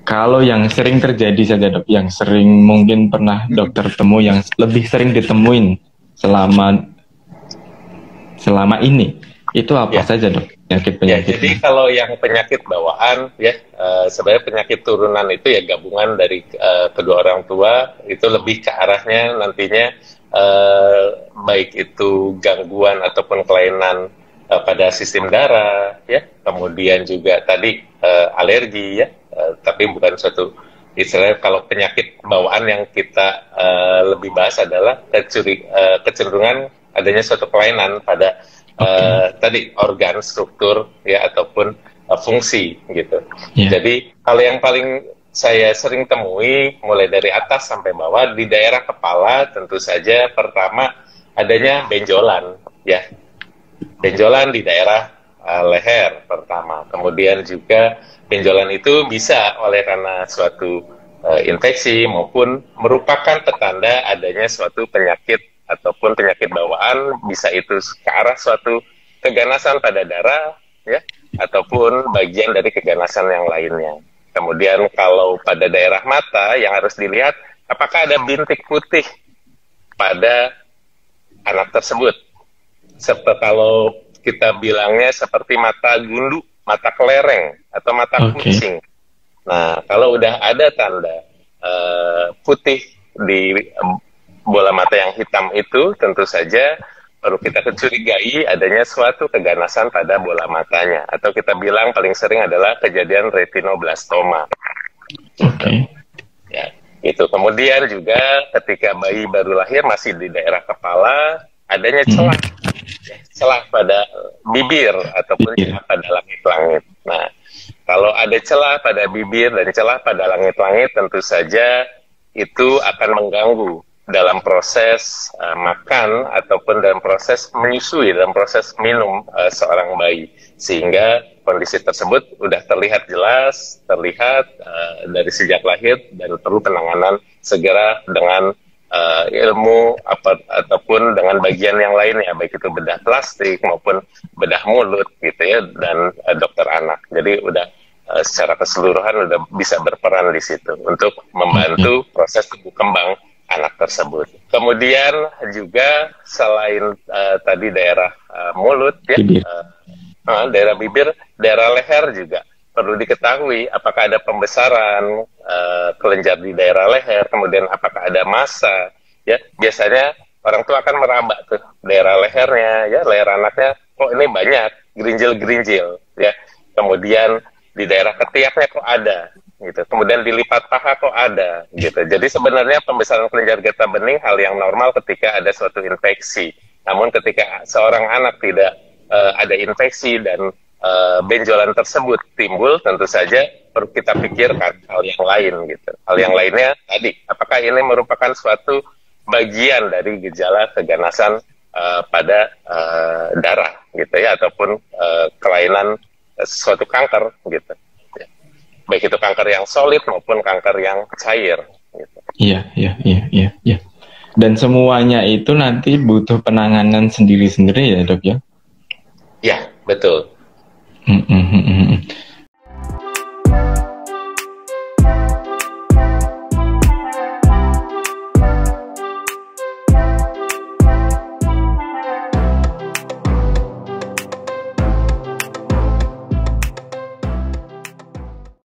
Kalau yang sering terjadi saja dok, yang sering mungkin pernah dokter temu, yang lebih sering ditemuin selama selama ini, itu apa Ya. saja dok Ya, penyakit-penyakitnya? jadi kalau yang penyakit bawaan ya, sebenarnya penyakit turunan itu ya gabungan dari kedua orang tua, itu lebih ke arahnya nantinya baik itu gangguan ataupun kelainan pada sistem darah ya, kemudian juga tadi alergi ya, tapi bukan suatu istilahnya. Kalau penyakit bawaan yang kita lebih bahas adalah kecenderungan adanya suatu kelainan pada Oke. tadi organ, struktur ya, ataupun fungsi gitu. Ya. Jadi kalau yang paling saya sering temui mulai dari atas sampai bawah di daerah kepala, tentu saja pertama adanya benjolan ya, benjolan di daerah leher pertama. Kemudian juga benjolan itu bisa oleh karena suatu infeksi maupun merupakan petanda adanya suatu penyakit ataupun penyakit bawaan, bisa itu ke arah suatu keganasan pada darah ya, ataupun bagian dari keganasan yang lainnya. Kemudian kalau pada daerah mata yang harus dilihat apakah ada bintik putih pada anak tersebut. Seperti kalau kita bilangnya seperti mata gundu, mata kelereng, atau mata Oke. kucing. Nah, kalau udah ada tanda putih di bola mata yang hitam itu, tentu saja perlu kita kecurigai adanya suatu keganasan pada bola matanya. Atau kita bilang paling sering adalah kejadian retinoblastoma. Gitu. Oke. Ya, itu. Kemudian juga ketika bayi baru lahir masih di daerah kepala, adanya Hmm. celah, ya, celah pada bibir ataupun Iya. celah pada langit-langit. Nah, kalau ada celah pada bibir dan celah pada langit-langit, tentu saja itu akan mengganggu dalam proses makan ataupun dalam proses menyusui, dalam proses minum seorang bayi, sehingga kondisi tersebut sudah terlihat jelas, terlihat dari sejak lahir, dan perlu penanganan segera dengan ilmu ataupun dengan bagian yang lainnya, baik itu bedah plastik maupun bedah mulut gitu ya, dan dokter anak. Jadi udah secara keseluruhan udah bisa berperan di situ untuk membantu proses tumbuh kembang anak tersebut. Kemudian juga selain tadi daerah mulut ya, Bibir. daerah bibir, daerah leher juga perlu diketahui apakah ada pembesaran kelenjar di daerah leher, kemudian apakah ada massa ya. Biasanya orang tua akan meraba tuh daerah lehernya ya, leher anaknya kok ini banyak gerinjil-gerinjil ya. Kemudian di daerah ketiaknya kok ada gitu. Kemudian di lipat paha kok ada gitu. Jadi sebenarnya pembesaran kelenjar getah bening hal yang normal ketika ada suatu infeksi. Namun ketika seorang anak tidak ada infeksi dan benjolan tersebut timbul, tentu saja perlu kita pikirkan hal yang lain gitu. Hal yang lainnya tadi, apakah ini merupakan suatu bagian dari gejala keganasan pada darah gitu ya, ataupun kelainan suatu kanker gitu. Ya. Baik itu kanker yang solid maupun kanker yang cair. Gitu. Iya, iya, iya, iya, iya. Dan semuanya itu nanti butuh penanganan sendiri-sendiri ya dok ya? Ya, betul.